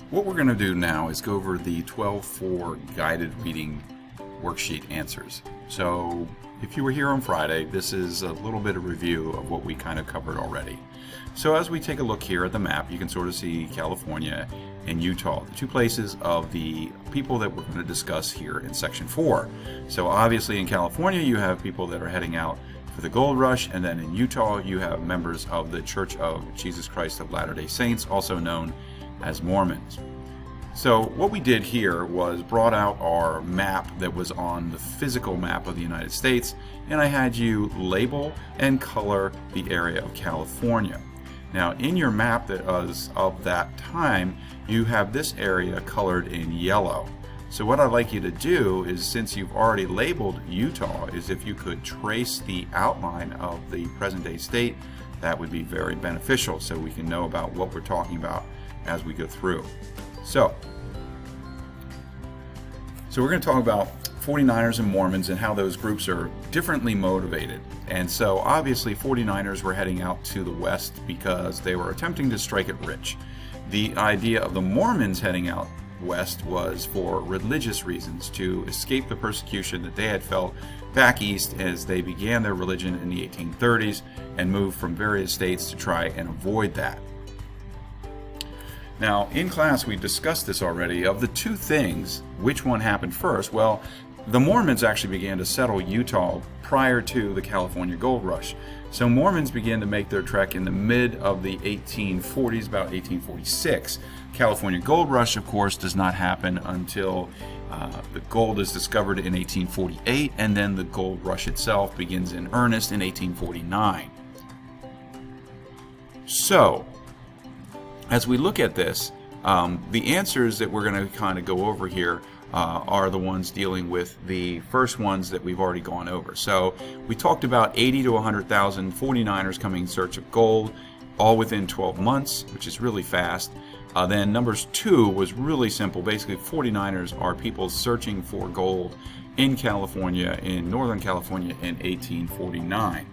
What we're going to do now is go over the 12-4 guided reading worksheet answers. So if you were here on Friday, this is a little bit of review of what we kind of covered already. So as we take a look here at the map, you can sort of see California and Utah, the two places of the people that we're going to discuss here in section 4. So obviously in California you have people that are heading out for the gold rush, and then in Utah you have members of the Church of Jesus Christ of Latter-day Saints, also known as Mormons. So what we did here was brought out our map that was on the physical map of the United States, and I had you label and color the area of California. Now in your map that was of that time, you have this area colored in yellow. So what I'd like you to do is, since you've already labeled Utah, is if you could trace the outline of the present day state, that would be very beneficial so we can know about what we're talking about as we go through. So we're going to talk about 49ers and Mormons and how those groups are differently motivated. And so obviously 49ers were heading out to the west because they were attempting to strike it rich. The idea of the Mormons heading out west was for religious reasons, to escape the persecution that they had felt back east as they began their religion in the 1830s and moved from various states to try and avoid that. Now, in class we discussed this already. Of the two things, which one happened first? Well, the Mormons actually began to settle Utah prior to the California Gold Rush. So Mormons began to make their trek in the mid of the 1840s, about 1846. California Gold Rush, of course, does not happen until the gold is discovered in 1848, and then the Gold Rush itself begins in earnest in 1849. So, as we look at this, the answers that we're going to kind of go over here are the ones dealing with the first ones that we've already gone over. So we talked about 80 to 100,000 49ers coming in search of gold, all within 12 months, which is really fast. Then numbers 2 was really simple. Basically, 49ers are people searching for gold in California, in Northern California in 1849.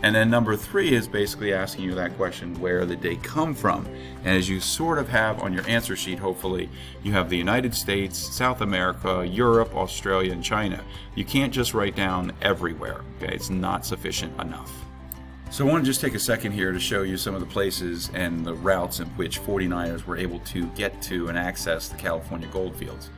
And then number 3 is basically asking you that question, where did they come from? And as you sort of have on your answer sheet, hopefully, you have the United States, South America, Europe, Australia, and China. You can't just write down everywhere, okay? It's not sufficient enough. So I want to just take a second here to show you some of the places and the routes in which 49ers were able to get to and access the California goldfields.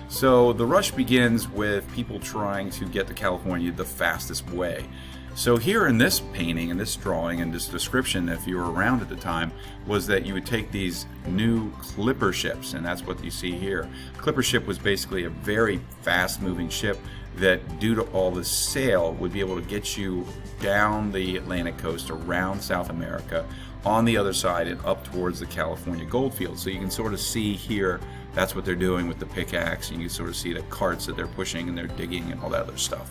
So the rush begins with people trying to get to California the fastest way. So here in this painting and this drawing and this description, if you were around at the time, was that you would take these new clipper ships, and that's what you see here. Clipper ship was basically a very fast moving ship that, due to all the sail, would be able to get you down the Atlantic coast around South America on the other side and up towards the California goldfields. So you can sort of see here, that's what they're doing with the pickaxe, and you can sort of see the carts that they're pushing and they're digging and all that other stuff.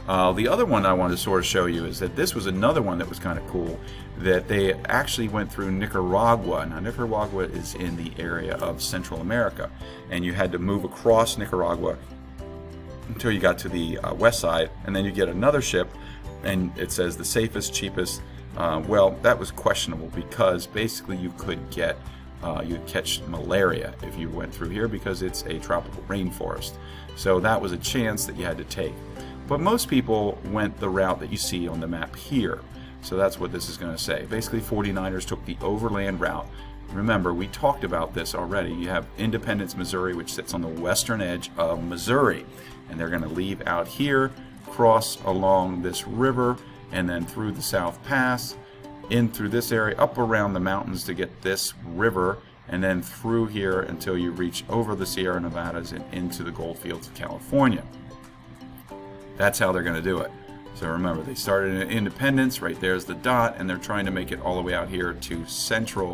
The other one I wanted to sort of show you is that this was another one that was kind of cool, that they actually went through Nicaragua. Now Nicaragua is in the area of Central America, and you had to move across Nicaragua until you got to the west side, and then you get another ship, and it says the safest, cheapest. Well, that was questionable because basically you could get you'd catch malaria if you went through here because it's a tropical rainforest. So that was a chance that you had to take. But most people went the route that you see on the map here. So that's what this is going to say. Basically, 49ers took the overland route. Remember, we talked about this already. You have Independence, Missouri, which sits on the western edge of Missouri. And they're going to leave out here, cross along this river, and then through the South Pass, in through this area, up around the mountains to get this river, and then through here until you reach over the Sierra Nevadas and into the goldfields of California. That's how they're going to do it. So remember, they started in Independence, right there's the dot, and they're trying to make it all the way out here to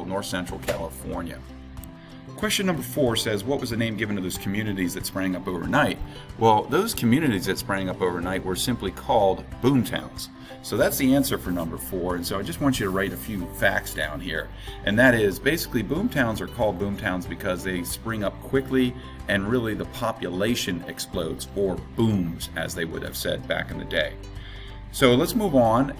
north central California. Question number 4 says, what was the name given to those communities that sprang up overnight? Well, those communities that sprang up overnight were simply called Boomtowns. So that's the answer for number 4, and so I just want you to write a few facts down here. And that is, basically, Boomtowns are called Boomtowns because they spring up quickly and really the population explodes, or booms, as they would have said back in the day. So let's move on,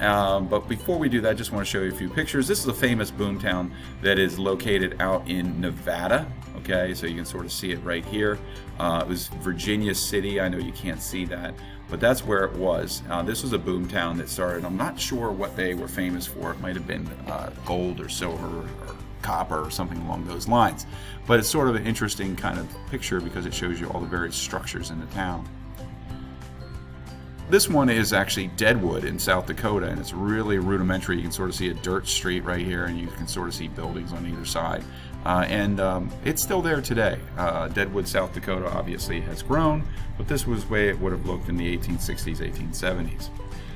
but before we do that, I just want to show you a few pictures. This is a famous boomtown that is located out in Nevada, Okay, so you can sort of see it right here. It was Virginia City. I know you can't see that, but that's where it was. This was a boomtown that started. I'm not sure what they were famous for. It might have been gold or silver or copper or something along those lines. But it's sort of an interesting kind of picture because it shows you all the various structures in the town. This one is actually Deadwood in South Dakota, and it's really rudimentary. You can sort of see a dirt street right here, and you can sort of see buildings on either side. It's still there today. Deadwood, South Dakota obviously has grown, but this was the way it would have looked in the 1860s, 1870s.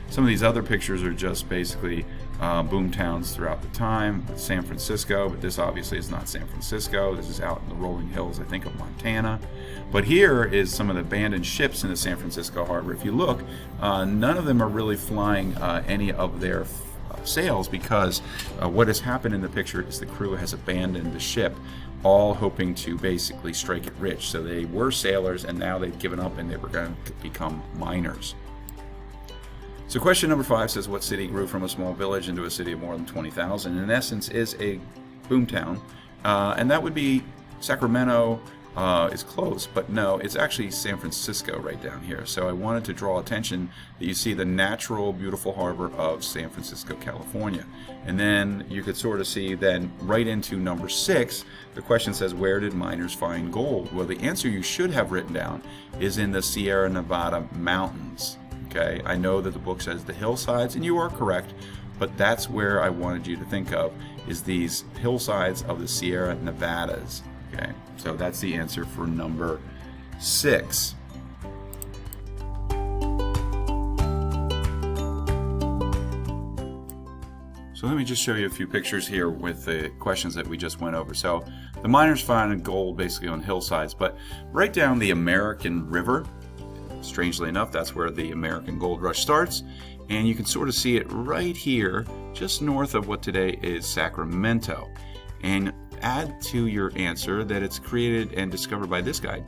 Some of these other pictures are just basically boomtowns throughout the time. San Francisco, but this obviously is not San Francisco. This is out in the rolling hills, I think, of Montana. But here is some of the abandoned ships in the San Francisco harbor. If you look, none of them are really flying any of their sails because what has happened in the picture is the crew has abandoned the ship, all hoping to basically strike it rich. So they were sailors, and now they've given up and they were going to become miners. So question number 5 says, what city grew from a small village into a city of more than 20,000? In essence, is a boomtown, and that would be Sacramento. Is close, but no, it's actually San Francisco right down here. So I wanted to draw attention that you see the natural, beautiful harbor of San Francisco, California. And then you could sort of see then right into number 6, the question says, where did miners find gold? Well, the answer you should have written down is in the Sierra Nevada mountains. Okay, I know that the book says the hillsides, and you are correct, but that's where I wanted you to think of, is these hillsides of the Sierra Nevadas. Okay, so that's the answer for number 6. So let me just show you a few pictures here with the questions that we just went over. So the miners found gold basically on hillsides, but right down the American River, strangely enough, that's where the American Gold Rush starts. And you can sort of see it right here, just north of what today is Sacramento. And add to your answer that it's created and discovered by this guy.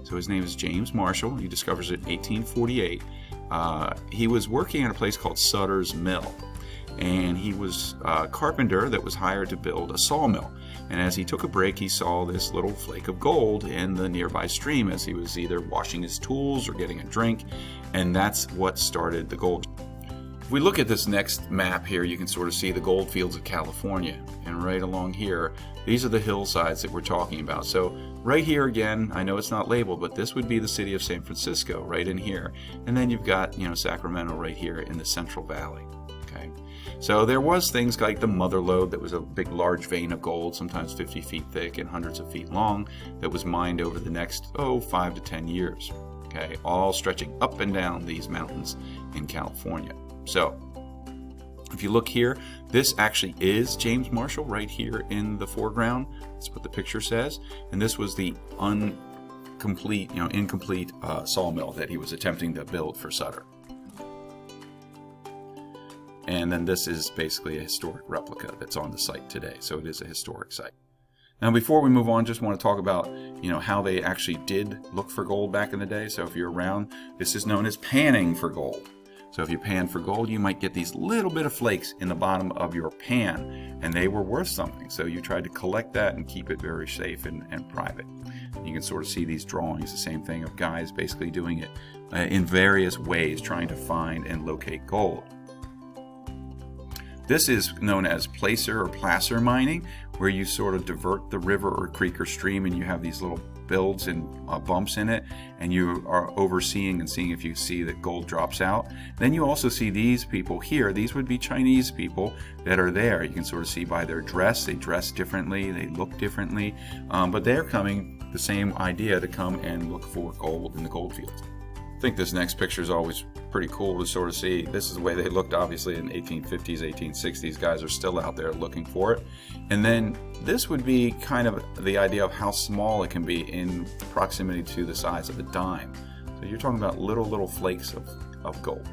So his name is James Marshall. He discovers it in 1848. He was working at a place called Sutter's Mill. And he was a carpenter that was hired to build a sawmill. And as he took a break, he saw this little flake of gold in the nearby stream as he was either washing his tools or getting a drink. And that's what started the gold. If we look at this next map here, you can sort of see the gold fields of California. And right along here, these are the hillsides that we're talking about. So right here again, I know it's not labeled, but this would be the city of San Francisco right in here. And then you've got, Sacramento right here in the Central Valley. Okay. So there was things like the Mother Lode that was a big large vein of gold, sometimes 50 feet thick and hundreds of feet long, that was mined over the next 5 to 10 years. Okay, all stretching up and down these mountains in California. So if you look here, this actually is James Marshall right here in the foreground. That's what the picture says. And this was the incomplete sawmill that he was attempting to build for Sutter. And then this is basically a historic replica that's on the site today. So it is a historic site. Now, before we move on, just want to talk about, how they actually did look for gold back in the day. So if you're around, this is known as panning for gold. So if you pan for gold, you might get these little bit of flakes in the bottom of your pan, and they were worth something. So you tried to collect that and keep it very safe and private. You can sort of see these drawings, the same thing of guys basically doing it in various ways, trying to find and locate gold. This is known as placer or placer mining, where you sort of divert the river or creek or stream and you have these little builds and bumps in it, and you are overseeing and seeing if you see that gold drops out. Then you also see these people here. These would be Chinese people that are there. You can sort of see by their dress. They dress differently. They look differently. But they're coming, the same idea, to come and look for gold in the gold fields. I think this next picture is always pretty cool to sort of see. This is the way they looked obviously in 1850s, 1860s. Guys are still out there looking for it. And then this would be kind of the idea of how small it can be in proximity to the size of a dime. So you're talking about little flakes of gold.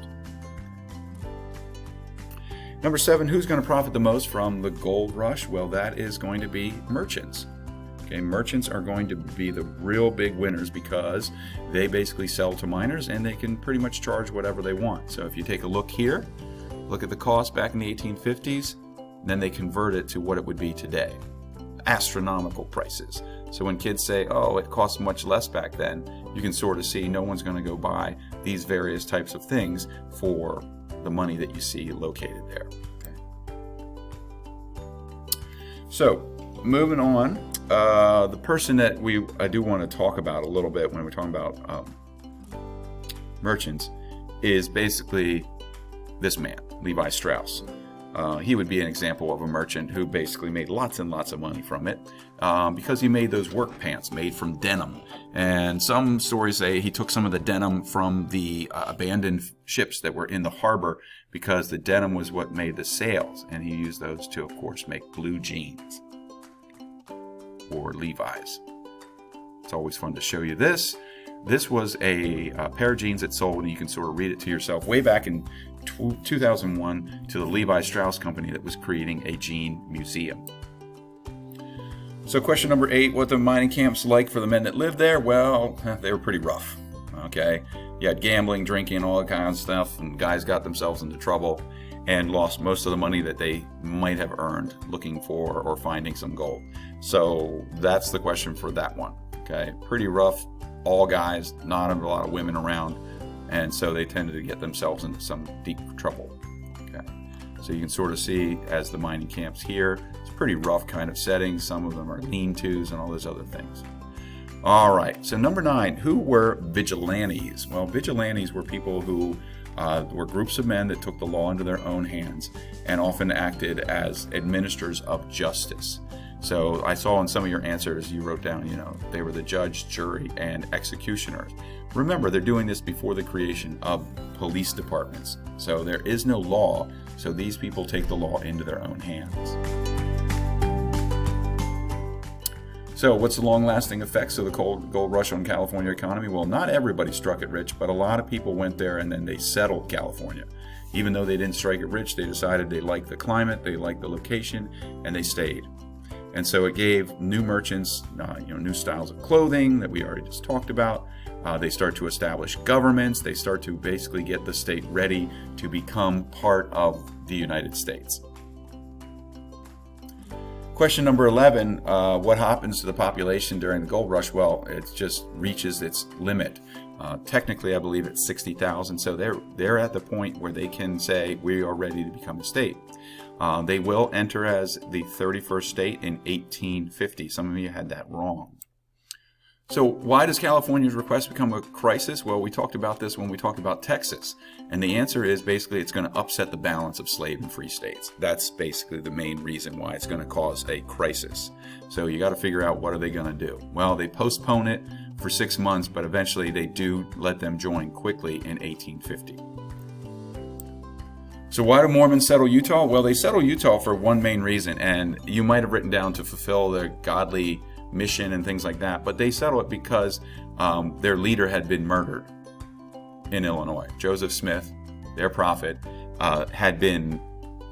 Number 7, who's going to profit the most from the gold rush? Well, that is going to be merchants. Okay, merchants are going to be the real big winners because they basically sell to miners and they can pretty much charge whatever they want. So if you take a look here, look at the cost back in the 1850s, then they convert it to what it would be today. Astronomical prices. So when kids say, oh, it costs much less back then, you can sort of see no one's going to go buy these various types of things for the money that you see located there. So moving on, the person that I do want to talk about a little bit when we're talking about merchants is basically this man, Levi Strauss. He would be an example of a merchant who basically made lots and lots of money from it because he made those work pants made from denim. And some stories say he took some of the denim from the abandoned ships that were in the harbor because the denim was what made the sails. And he used those to, of course, make blue jeans or Levi's. It's always fun to show you this. This was a pair of jeans that sold, and you can sort of read it to yourself, way back in 2001 to the Levi Strauss company that was creating a jean museum. So question number 8, what the mining camps like for the men that lived there? Well, they were pretty rough. Okay, you had gambling, drinking, all that kind of stuff, and guys got themselves into trouble and lost most of the money that they might have earned looking for or finding some gold. So that's the question for that one. Okay, pretty rough, all guys, not a lot of women around, and so they tended to get themselves into some deep trouble. Okay, so you can sort of see as the mining camps here, it's a pretty rough kind of setting. Some of them are lean-tos and all those other things. All right, so number 9, who were vigilantes? Well, vigilantes were people who were groups of men that took the law into their own hands and often acted as administrators of justice. So I saw in some of your answers you wrote down, they were the judge, jury, and executioners. Remember, they're doing this before the creation of police departments. So there is no law, so these people take the law into their own hands. So what's the long-lasting effects of the gold rush on California economy? Well, not everybody struck it rich, but a lot of people went there and then they settled California. Even though they didn't strike it rich, they decided they liked the climate, they liked the location, and they stayed. And so it gave new merchants, new styles of clothing that we already just talked about. They start to establish governments. They start to basically get the state ready to become part of the United States. Question number 11, what happens to the population during the gold rush? Well, it just reaches its limit. Technically, I believe it's 60,000. So they're at the point where they can say we are ready to become a state. They will enter as the 31st state in 1850. Some of you had that wrong. So why does California's request become a crisis? Well, we talked about this when we talked about Texas. And the answer is basically it's going to upset the balance of slave and free states. That's basically the main reason why it's going to cause a crisis. So you got to figure out what are they going to do. Well, they postpone it for 6 months, but eventually they do let them join quickly in 1850. So why do Mormons settle Utah? Well, they settle Utah for one main reason, and you might have written down to fulfill their godly mission and things like that, but they settle it because their leader had been murdered in Illinois. Joseph Smith, their prophet, had been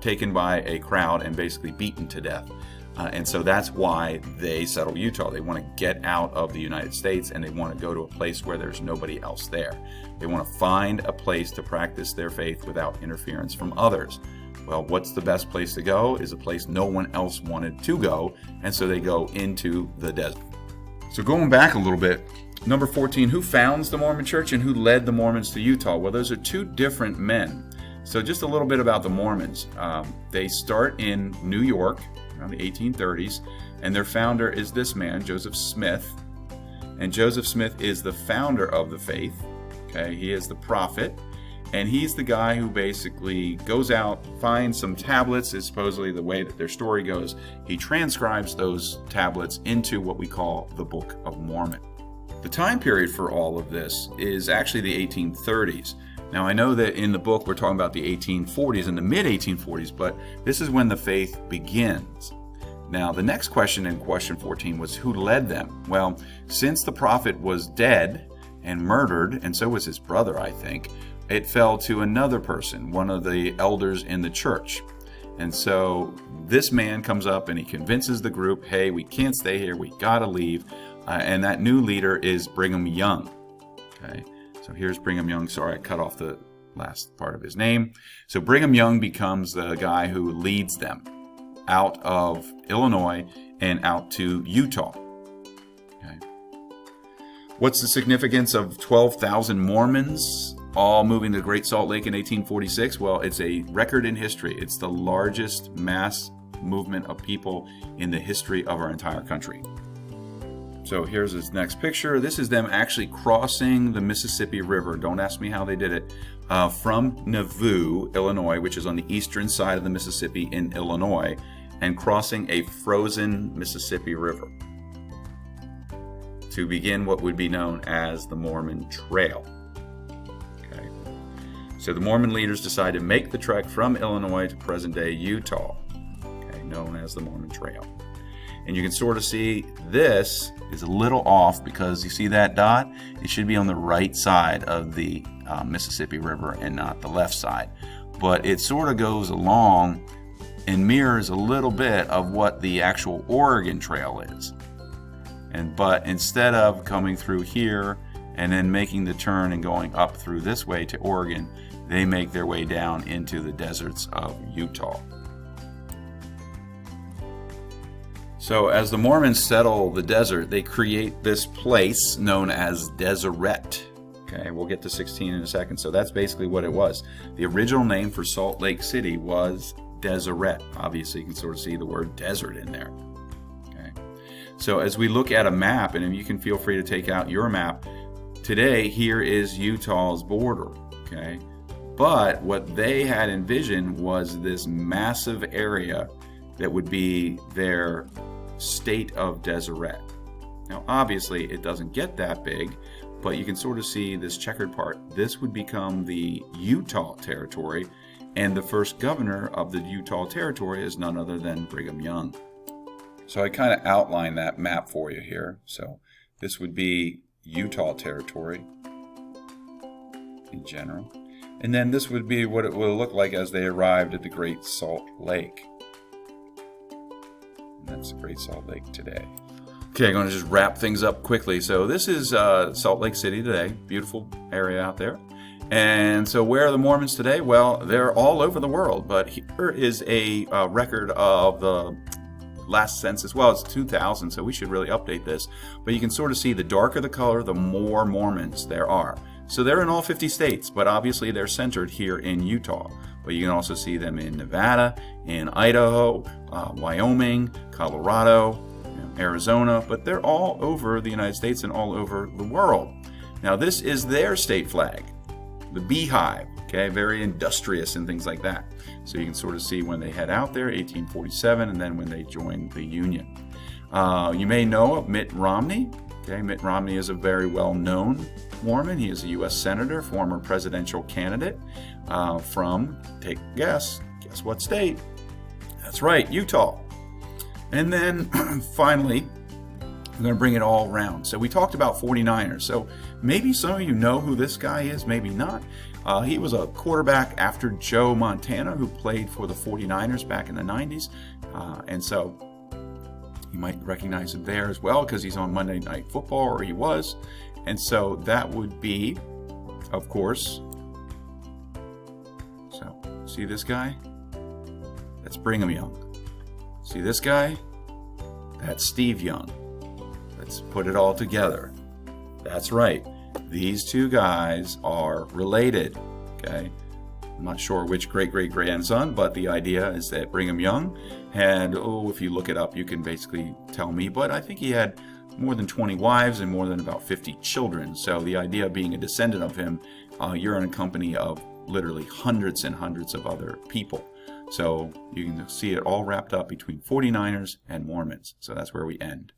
taken by a crowd and basically beaten to death. And so that's why they settle Utah. They want to get out of the United States and they want to go to a place where there's nobody else there. They want to find a place to practice their faith without interference from others. Well, what's the best place to go is a place no one else wanted to go, and so they go into the desert. So going back a little bit, number 14, who founds the Mormon Church and who led the Mormons to Utah? Well, those are two different men. So just a little bit about the Mormons. They start in New York around the 1830s, and their founder is this man, Joseph Smith. And Joseph Smith is the founder of the faith. Okay, he is the prophet. And he's the guy who basically goes out, finds some tablets, is supposedly the way that their story goes. He transcribes those tablets into what we call the Book of Mormon. The time period for all of this is actually the 1830s. Now, I know that in the book we're talking about the 1840s and the mid-1840s, but this is when the faith begins. Now, the next question in question 14 was who led them? Well, since the prophet was dead and murdered, and so was his brother, I think, it fell to another person, one of the elders in the church. And so this man comes up and he convinces the group, hey, we can't stay here, we gotta leave. And that new leader is Brigham Young. Okay, so here's Brigham Young. Sorry, I cut off the last part of his name. So Brigham Young becomes the guy who leads them out of Illinois and out to Utah. What's the significance of 12,000 Mormons all moving to the Great Salt Lake in 1846? Well, it's a record in history. It's the largest mass movement of people in the history of our entire country. So here's this next picture. This is them actually crossing the Mississippi River. Don't ask me how they did it. From Nauvoo, Illinois, which is on the eastern side of the Mississippi in Illinois, and crossing a frozen Mississippi River to begin what would be known as the Mormon Trail. Okay. So the Mormon leaders decided to make the trek from Illinois to present-day Utah, okay, known as the Mormon Trail. And you can sort of see this is a little off because you see that dot? It should be on the right side of the Mississippi River and not the left side. But it sort of goes along and mirrors a little bit of what the actual Oregon Trail is. But instead of coming through here and then making the turn and going up through this way to Oregon, they make their way down into the deserts of Utah. So as the Mormons settle the desert, they create this place known as DESERET. Okay, we'll get to 16 in a second. So that's basically what it was. The original name for Salt Lake City was DESERET. Obviously, you can sort of see the word desert in there. Okay. So as we look at a map, and you can feel free to take out your map, today here is Utah's border. Okay, but what they had envisioned was this massive area that would be their state of Deseret. Now, obviously, it doesn't get that big, but you can sort of see this checkered part. This would become the Utah Territory, and the first governor of the Utah Territory is none other than Brigham Young. So I kind of outlined that map for you here. So this would be Utah Territory in general. And then this would be what it will look like as they arrived at the Great Salt Lake. And that's the Great Salt Lake today. Okay, I'm going to just wrap things up quickly. So this is Salt Lake City today. Beautiful area out there. And so where are the Mormons today? Well, they're all over the world. But here is a record of the last census. Well, it's 2000, so we should really update this. But you can sort of see the darker the color, the more Mormons there are. So they're in all 50 states, but obviously they're centered here in Utah. But you can also see them in Nevada, in Idaho, Wyoming, Colorado, Arizona, but they're all over the United States and all over the world. Now this is their state flag, the beehive, okay, very industrious and things like that. So you can sort of see when they head out there, 1847, and then when they joined the Union. You may know of Mitt Romney. Okay, Mitt Romney is a very well-known Mormon. He is a U.S. Senator, former presidential candidate from, take a guess what state? That's right, Utah. And then finally, I'm going to bring it all around. So we talked about 49ers. So maybe some of you know who this guy is, maybe not. He was a quarterback after Joe Montana, who played for the 49ers back in the 90s. And so you might recognize him there as well because he's on Monday Night Football, or he was. And so that would be, of course, so see this guy? That's Brigham Young. See this guy? That's Steve Young. Let's put it all together. That's right. These two guys are related. Okay? I'm not sure which great-great-grandson, but the idea is that Brigham Young had, if you look it up, you can basically tell me, but I think he had more than 20 wives and more than about 50 children. So the idea of being a descendant of him, you're in a company of literally hundreds and hundreds of other people. So you can see it all wrapped up between 49ers and Mormons. So that's where we end.